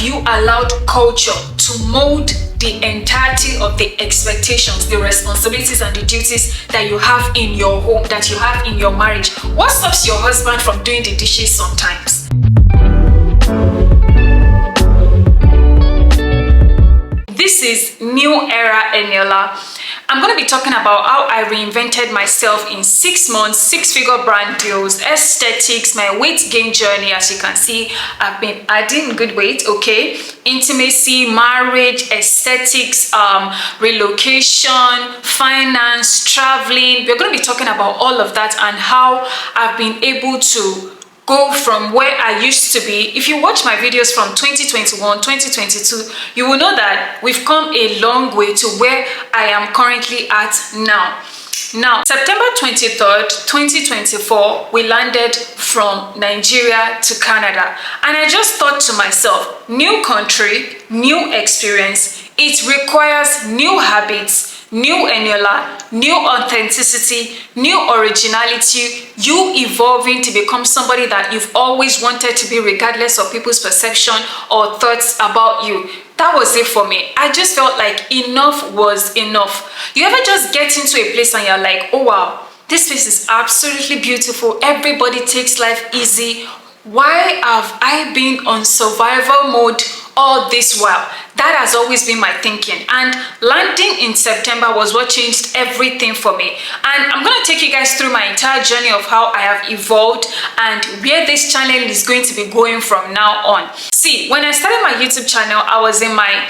you allowed culture to mold the entirety of the expectations, the responsibilities, and the duties that you have in your home, that you have in your marriage? What stops your husband from doing the dishes sometimes? This is New Era Eniola. I'm going to be talking about how I reinvented myself in 6 months, 6-figure brand deals, aesthetics, my weight gain journey. As you can see, I've been adding good weight, okay? Intimacy, marriage, aesthetics, relocation, finance, traveling. We're going to be talking about all of that and how I've been able to go from where I used to be. If you watch my videos from 2021, 2022, you will know that we've come a long way to where I am currently at now. Now, September 23rd, 2024, we landed from Nigeria to Canada. And I just thought to myself, new country, new experience, it requires new habits, new Eniola, new authenticity, new originality, you evolving to become somebody that you've always wanted to be, regardless of people's perception or thoughts about you. That was it for me. I just felt like enough was enough. You ever just get into a place and you're like, oh wow, this place is absolutely beautiful. Everybody takes life easy. Why have I been on survival mode all this while? That has always been my thinking, and landing in September was what changed everything for me. And I'm going to take you guys through my entire journey of how I have evolved and where this channel is going to be going from now on. See, when I started my YouTube channel, I was in my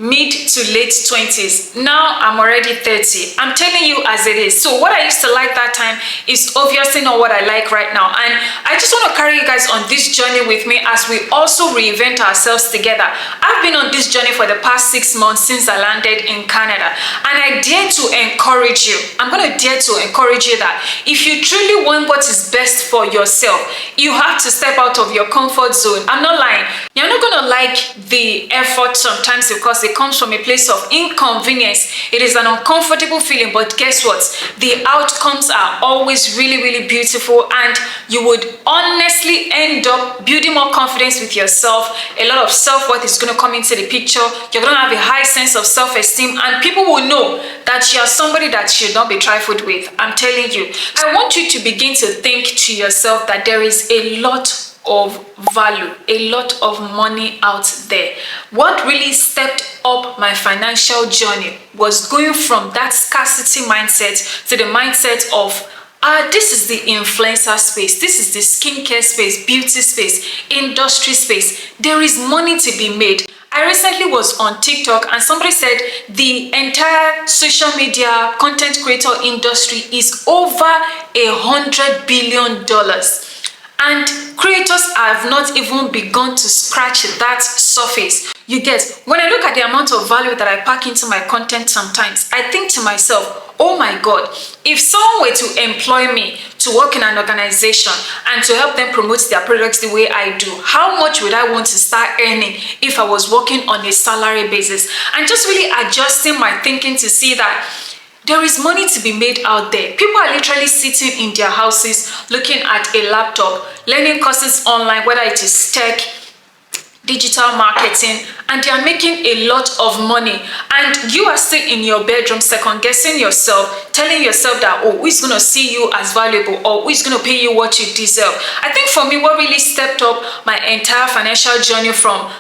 mid to late 20s. Now I'm already 30. I'm telling you as it is. So what I used to like that time is obviously not what I like right now. And I just want to carry you guys on this journey with me as we also reinvent ourselves together. I've been on this journey for the past 6 months since I landed in Canada. And I dare to encourage you. I'm going to dare to encourage you that if you truly want what is best for yourself, you have to step out of your comfort zone. I'm not lying. You're not going to like the effort sometimes because it comes from a place of inconvenience. It is an uncomfortable feeling, but guess what? The outcomes are always really, really beautiful, and you would honestly end up building more confidence with yourself. A lot of self-worth is going to come into the picture. You're going to have a high sense of self-esteem, and people will know that you are somebody that should not be trifled with. I'm telling you. I want you to begin to think to yourself that there is a lot of value, a lot of money out there. What really stepped up my financial journey was going from that scarcity mindset to the mindset of this is the influencer space, this is the skincare space, beauty space, industry space. There is money to be made. I recently was on TikTok and somebody said the entire social media content creator industry is over $100 billion. And creators have not even begun to scratch that surface. You get, when I look at the amount of value that I pack into my content sometimes, I think to myself, oh my God, if someone were to employ me to work in an organization and to help them promote their products the way I do, how much would I want to start earning if I was working on a salary basis? And just really adjusting my thinking to see that there is money to be made out there. People are literally sitting in their houses looking at a laptop, learning courses online, whether it is tech, digital marketing, and they are making a lot of money. And you are still in your bedroom second guessing yourself, telling yourself that, oh, who is going to see you as valuable, or who is going to pay you what you deserve? I think for me, what really stepped up my entire financial journey from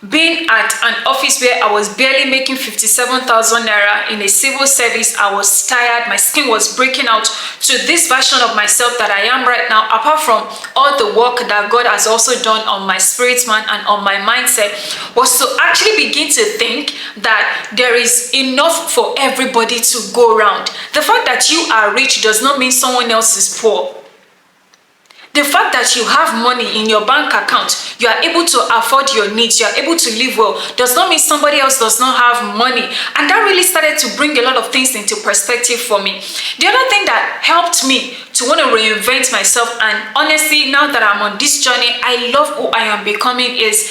being at an office where I was barely making 57,000 naira in a civil service, I was tired, my skin was breaking out, to this version of myself that I am right now, apart from all the work that God has also done on my spirit man and on my mindset, was to actually begin to think that there is enough for everybody to go around. The fact that you are rich does not mean someone else is poor. The fact that you have money in your bank account, you are able to afford your needs, you are able to live well, does not mean somebody else does not have money. And that really started to bring a lot of things into perspective for me. The other thing that helped me to want to reinvent myself, and honestly, now that I'm on this journey, I love who I am becoming, is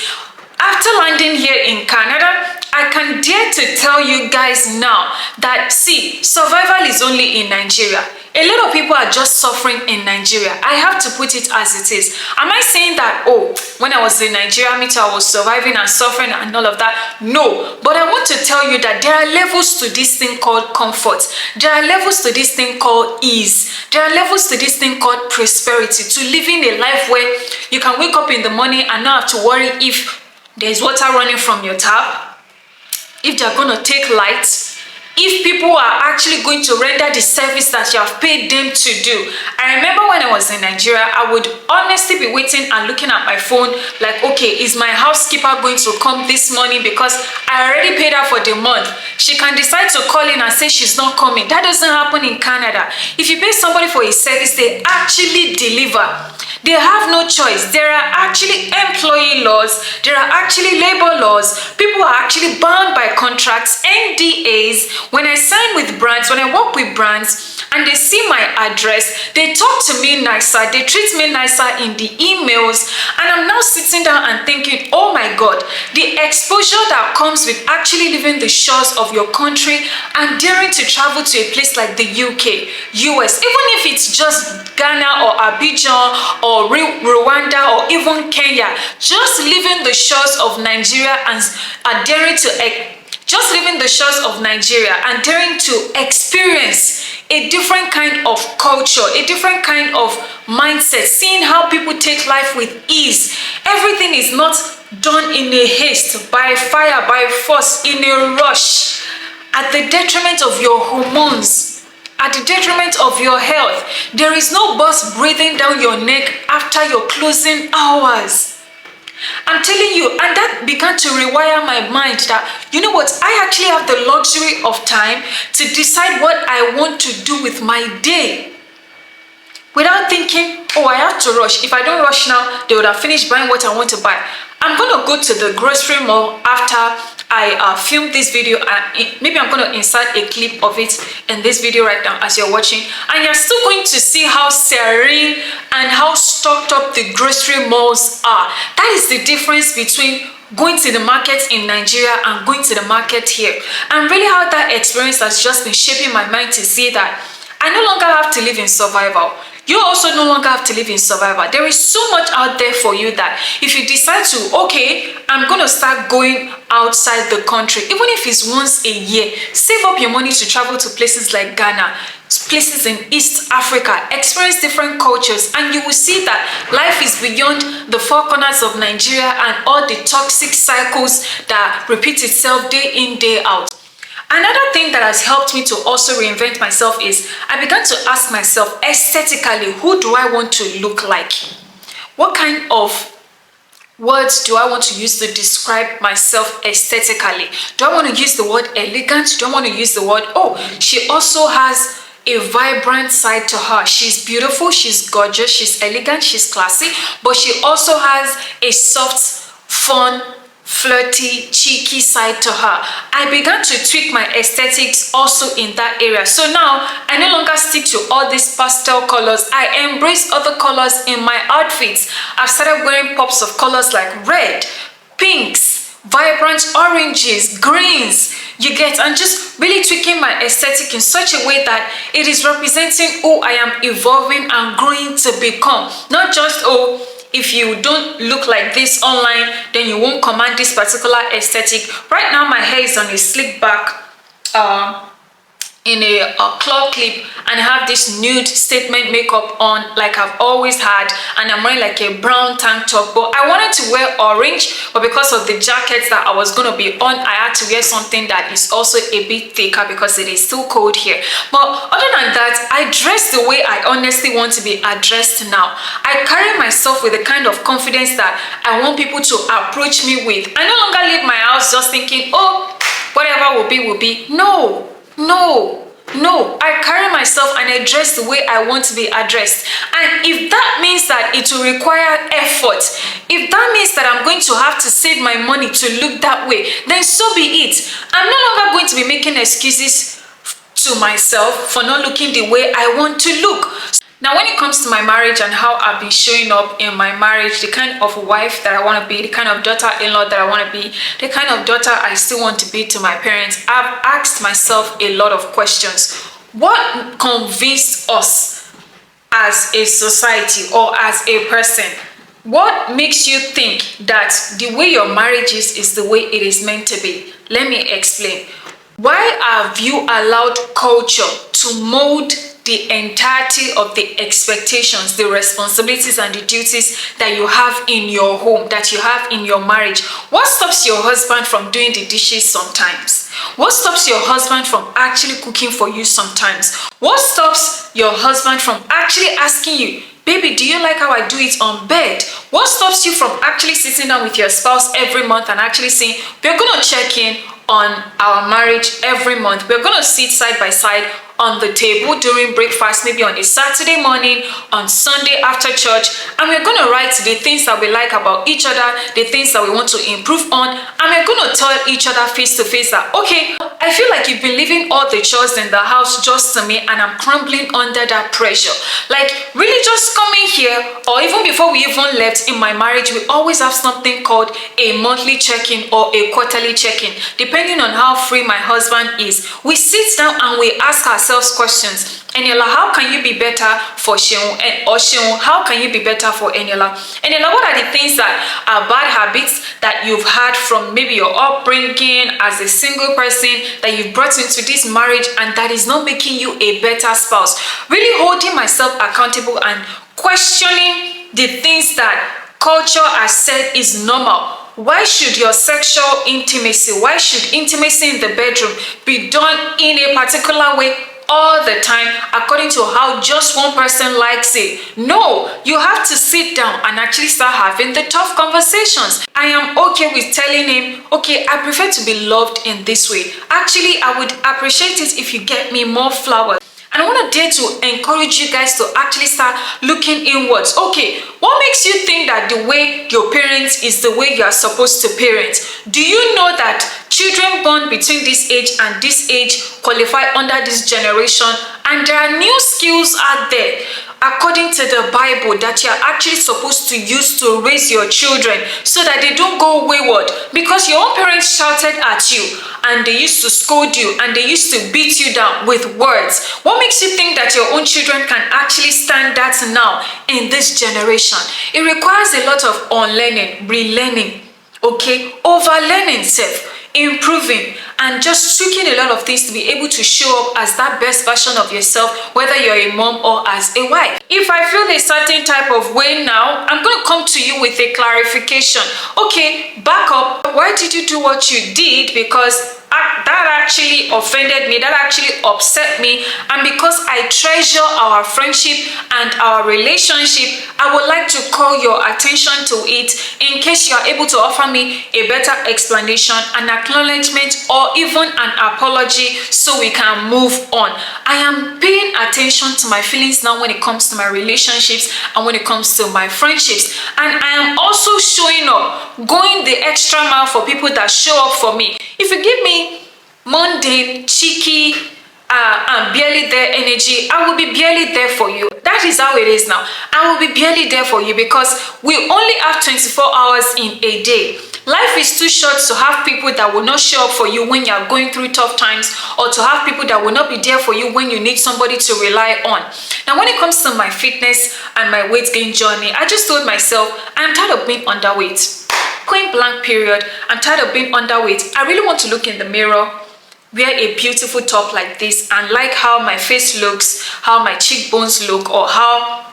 after landing here in Canada, I can dare to tell you guys now that, see, survival is only in Nigeria. A lot of people are just suffering in Nigeria. I have to put it as it is. Am I saying that, oh, when I was in Nigeria, me too, I was surviving and suffering and all of that? No. But I want to tell you that there are levels to this thing called comfort. There are levels to this thing called ease. There are levels to this thing called prosperity, to living a life where you can wake up in the morning and not have to worry if there's water running from your tap, if they're going to take light, if people are actually going to render the service that you have paid them to do. I remember when I was in Nigeria, I would honestly be waiting and looking at my phone like, okay, is my housekeeper going to come this morning because I already paid her for the month? She can decide to call in and say she's not coming. That doesn't happen in Canada. If you pay somebody for a service, they actually deliver. They have no choice. There are actually employee laws. There are actually labor laws. People are actually bound by contracts, NDAs. When I sign with brands, when I work with brands, and they see my address, they talk to me nicer, they treat me nicer in the emails, and I'm now sitting down and thinking, oh my God, the exposure that comes with actually leaving the shores of your country and daring to travel to a place like the UK, US, even if it's just Ghana or Abidjan or Rwanda or even Kenya, just leaving the shores of Nigeria and daring to experience a different kind of culture, a different kind of mindset, seeing how people take life with ease. Everything is not done in a haste, by fire, by force, in a rush, at the detriment of your hormones, at the detriment of your health. There is no bus breathing down your neck after your closing hours. I'm telling you, and that began to rewire my mind that, you know what, I actually have the luxury of time to decide what I want to do with my day without thinking, oh, I have to rush. If I don't rush now, they would have finished buying what I want to buy. I'm going to go to the grocery mall after I filmed this video, and maybe I'm going to insert a clip of it in this video right now as you're watching, and you're still going to see how serene and how stocked up the grocery malls are. That is the difference between going to the market in Nigeria and going to the market here, and really how that experience has just been shaping my mind to see that I no longer have to live in survival. You also no longer have to live in survival. There is so much out there for you that if you decide to, okay, I'm going to start going outside the country, even if it's once a year, save up your money to travel to places like Ghana, places in East Africa, experience different cultures, and you will see that life is beyond the four corners of Nigeria and all the toxic cycles that repeat itself day in, day out. Another thing that has helped me to also reinvent myself is I began to ask myself aesthetically, who do I want to look like? What kind of words do I want to use to describe myself aesthetically? Do I want to use the word elegant? Do I want to use the word, oh, she also has a vibrant side to her. She's beautiful, she's gorgeous, she's elegant, she's classy, but she also has a soft, fun, flirty, cheeky side to her. I began to tweak my aesthetics also in that area. So now I no longer stick to all these pastel colors. I embrace other colors in my outfits. I've started wearing pops of colors like red, pinks, vibrant oranges, greens, you get, and just really tweaking my aesthetic in such a way that it is representing who I am evolving and growing to become. Not just, oh, if you don't look like this online, then you won't command this particular aesthetic. Right now, my hair is on a slick back in a claw clip, and I have this nude statement makeup on like I've always had, and I'm wearing like a brown tank top, but I wanted to wear orange, but because of the jackets that I was going to be on, I had to wear something that is also a bit thicker because it is still cold here. But other than that, I dress the way I honestly want to be addressed now. I carry myself with the kind of confidence that I want people to approach me with. I no longer leave my house just thinking, oh, whatever will be, will be. No, I carry myself and I dress the way I want to be addressed. And if that means that it will require effort, if that means that I'm going to have to save my money to look that way, then so be it. I'm no longer going to be making excuses to myself for not looking the way I want to look. Now, when it comes to my marriage and how I've been showing up in my marriage, the kind of wife that I want to be, the kind of daughter-in-law that I want to be, the kind of daughter I still want to be to my parents, I've asked myself a lot of questions. What convinced us as a society or as a person? What makes you think that the way your marriage is the way it is meant to be? Let me explain. Why have you allowed culture to mold the entirety of the expectations, the responsibilities, and the duties that you have in your home, that you have in your marriage? What stops your husband from doing the dishes sometimes? What stops your husband from actually cooking for you sometimes? What stops your husband from actually asking you, baby, do you like how I do it on bed? What stops you from actually sitting down with your spouse every month and actually saying, we're going to check in on our marriage every month. We're going to sit side by side on the table during breakfast, maybe on a Saturday morning, on Sunday after church, and we're going to write the things that we like about each other, the things that we want to improve on, and we're going to tell each other face to face that, okay, I feel like you've been leaving all the chores in the house just to me, and I'm crumbling under that pressure. Like, really just coming here, or even before we even left in my marriage, we always have something called a monthly check-in or a quarterly check-in, depending on how free my husband is. We sit down and we ask ourselves questions. Eniola, how can you be better for Sheun? Or Sheun, how can you be better for Eniola? Eniola, what are the things that are bad habits that you've had from maybe your upbringing as a single person that you've brought into this marriage and that is not making you a better spouse? Really holding myself accountable and questioning the things that culture has said is normal. Why should your sexual intimacy, why should intimacy in the bedroom be done in a particular way all the time according to how just one person likes it? No, you have to sit down and actually start having the tough conversations. I am okay with telling him, okay, I prefer to be loved in this way. Actually, I would appreciate it if you get me more flowers. And I want to dare to encourage you guys to actually start looking inwards. Okay, what makes you think that the way your parents is the way you are supposed to parent? Do you know that children born between this age and this age qualify under this generation? And there are new skills out there, according to the Bible, that you're actually supposed to use to raise your children so that they don't go wayward. Because your own parents shouted at you and they used to scold you and they used to beat you down with words. What makes you think that your own children can actually stand that now in this generation? It requires a lot of unlearning, relearning, okay, overlearning self, improving, and just tweaking a lot of things to be able to show up as that best version of yourself, whether you're a mom or as a wife. If I feel a certain type of way now, I'm going to come to you with a clarification. Okay, back up. Why did you do what you did? Because that actually offended me, that actually upset me, and because I treasure our friendship and our relationship, I would like to call your attention to it in case you are able to offer me a better explanation, an acknowledgement, or even an apology so we can move on. I am paying attention to my feelings now when it comes to my relationships and when it comes to my friendships, and I am also showing up, going the extra mile for people that show up for me. If you give me mundane, cheeky, and barely there energy, I will be barely there for you. That is how it is now. I will be barely there for you because we only have 24 hours in a day. Life is too short to have people that will not show up for you when you are going through tough times, or to have people that will not be there for you when you need somebody to rely on. Now, when it comes to my fitness and my weight gain journey, I just told myself, I'm tired of being underweight. Point blank period. I'm tired of being underweight. I really want to look in the mirror, wear a beautiful top like this, and like how my face looks, how my cheekbones look, or how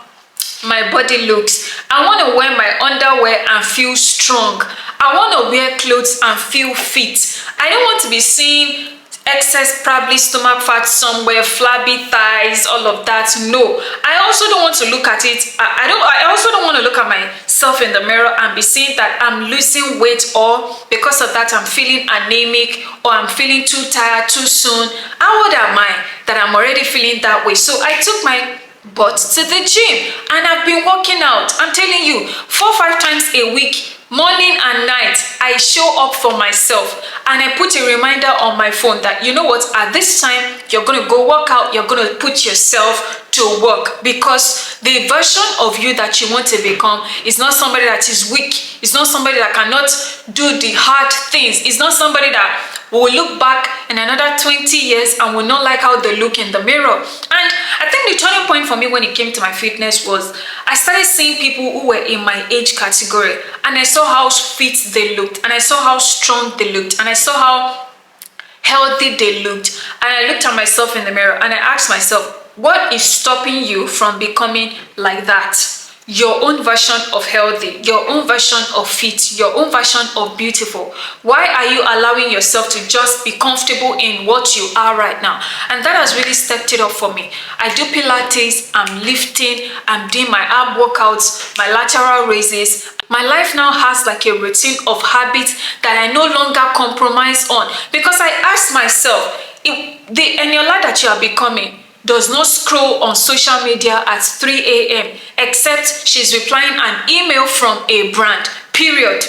my body looks. I want to wear my underwear and feel strong. I want to wear clothes and feel fit. I don't want to be seeing excess probably stomach fat somewhere, flabby thighs, all of that. No, I also don't want to look at it. I also don't want to look at myself in the mirror and be seeing that I'm losing weight, or because of that I'm feeling anemic, or I'm feeling too tired too soon. How old am I that I'm already feeling that way? So I took my butt to the gym and I've been working out. I'm telling you, 4-5 times a week, morning and night, I show up for myself, and I put a reminder on my phone that, you know what, at this time you're going to go work out, you're going to put yourself to work, because the version of you that you want to become is not somebody that is weak. It's not somebody that cannot do the hard things. It's not somebody that will look back in another 20 years and will not like how they look in the mirror. And I think the turning point for me when it came to my fitness was I started seeing people who were in my age category, and I saw how fit they looked, and I saw how strong they looked, and I saw how healthy they looked. And I looked at myself in the mirror and I asked myself, what is stopping you from becoming like that? Your own version of healthy, your own version of fit, your own version of beautiful. Why are you allowing yourself to just be comfortable in what you are right now? And that has really stepped it up for me. I do Pilates, I'm lifting, I'm doing my ab workouts, my lateral raises. My life now has like a routine of habits that I no longer compromise on, because I asked myself, if the Eniola that you are becoming does not scroll on social media at 3 a.m. except she's replying an email from a brand, period.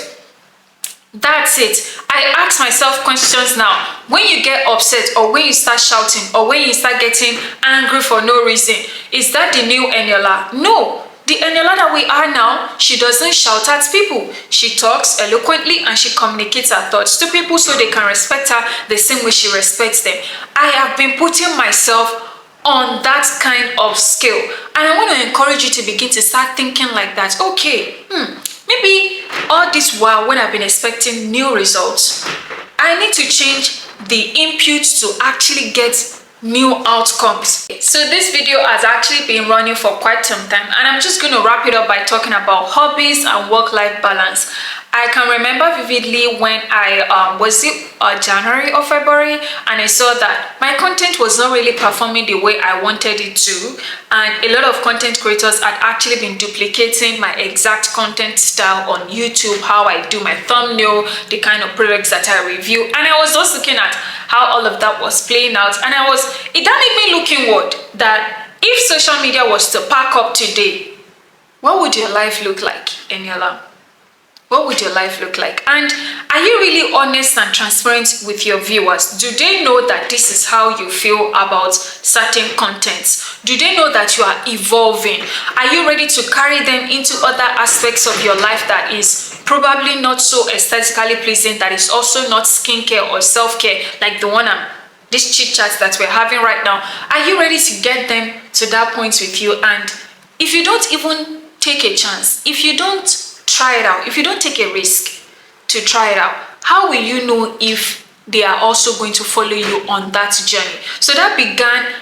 That's it. I ask myself questions now. When you get upset, or when you start shouting, or when you start getting angry for no reason, is that the new Eniola? No. The Eniola that we are now, she doesn't shout at people. She talks eloquently and she communicates her thoughts to people so they can respect her the same way she respects them. I have been putting myself on that kind of scale, and I want to encourage you to begin to start thinking like that. Okay, maybe all this while when I've been expecting new results, I need to change the input to actually get new outcomes. So this video has actually been running for quite some time, and I'm just going to wrap it up by talking about hobbies and work-life balance. I can remember vividly when I was it January or February, and I saw that my content was not really performing the way I wanted it to, and a lot of content creators had actually been duplicating my exact content style on YouTube, how I do my thumbnail, the kind of products that I review. And I was just looking at how all of that was playing out, and that made me look inward, that if social media was to pack up today, what would your life look like, Eniola? What would your life look like? And are you really honest and transparent with your viewers? Do they know that this is how you feel about certain contents? Do they know that you are evolving? Are you ready to carry them into other aspects of your life that is probably not so aesthetically pleasing, that is also not skincare or self-care, like the one this chit chat that we're having right now? Are you ready to get them to that point with you? And if you don't even take a chance, if you don't try it out, if you don't take a risk to try it out, how will you know if they are also going to follow you on that journey? So that began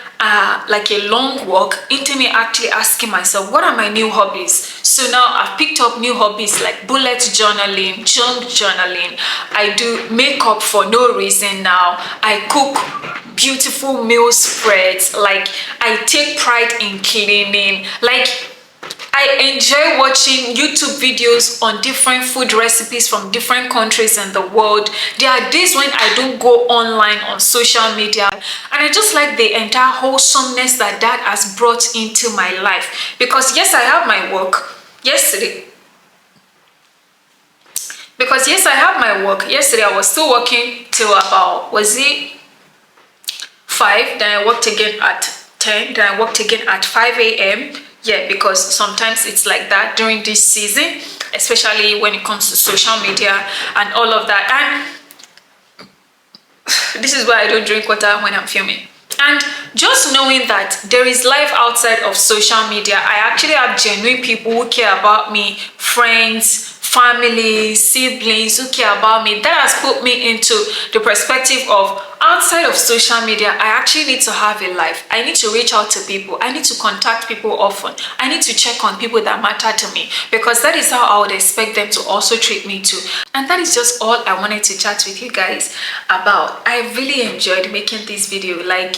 like a long walk into me actually asking myself, what are my new hobbies? So now I've picked up new hobbies like bullet journaling, junk journaling. I do makeup for no reason now. I cook beautiful meal spreads. Like, I take pride in cleaning. Like, I enjoy watching YouTube videos on different food recipes from different countries in the world. There are days when I don't go online on social media, and I just like the entire wholesomeness that has brought into my life. Because yes, I have my work yesterday. Yesterday I was still working till about, was it 5? Then I worked again at 10. Then I worked again at 5 a.m. Yeah, because sometimes it's like that during this season, especially when it comes to social media and all of that. And this is why I don't drink water when I'm filming. And just knowing that there is life outside of social media, I actually have genuine people who care about me, friends, family, siblings who care about me. That has put me into the perspective of, outside of social media, I actually need to have a life. I need to reach out to people. I need to contact people often. I need to check on people that matter to me, because that is how I would expect them to also treat me too. And that is just all I wanted to chat with you guys about. I really enjoyed making this video. Like,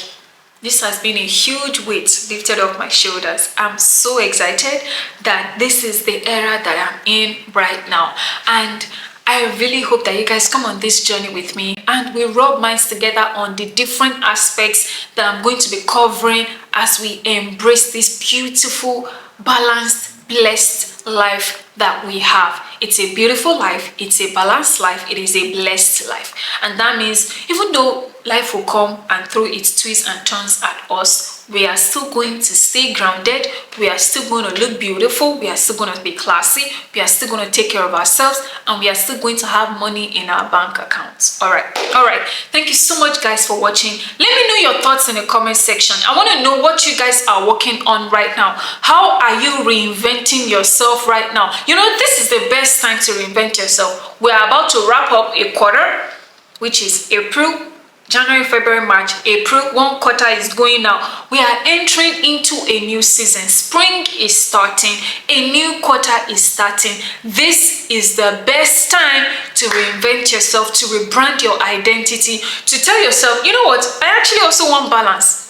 this has been a huge weight lifted off my shoulders. I'm so excited that this is the era that I'm in right now. And I really hope that you guys come on this journey with me and we rub minds together on the different aspects that I'm going to be covering as we embrace this beautiful, balanced, blessed life that we have. It's a beautiful life, it's a balanced life, it is a blessed life. And that means even though life will come and throw its twists and turns at us, we are still going to stay grounded, we are still going to look beautiful, we are still going to be classy, we are still going to take care of ourselves, and we are still going to have money in our bank accounts. All right. Thank you so much, guys, for watching. Let me know your thoughts in the comment section. I want to know what you guys are working on right now. How are you reinventing yourself right now? You know, this is the best time to reinvent yourself. We are about to wrap up a quarter, which is April, January, February, March, April. One quarter is going now. We are entering into a new season. Spring is starting. A new quarter is starting. This is the best time to reinvent yourself, to rebrand your identity, to tell yourself, you know what, I actually also want balance.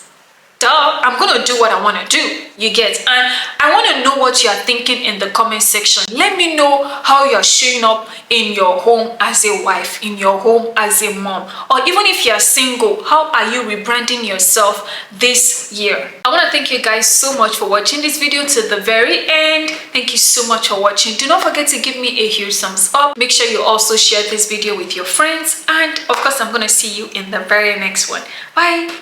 I'm gonna do what I want to do, you get. And I want to know what you are thinking in the comment section. Let me know how you're showing up in your home as a wife, in your home as a mom, or even if you're single, how are you rebranding yourself this year? I want to thank you guys so much for watching this video to the very end. Thank you so much for watching. Do not forget to give me a huge thumbs up. Make sure you also share this video with your friends, and of course I'm going to see you in the very next one. Bye.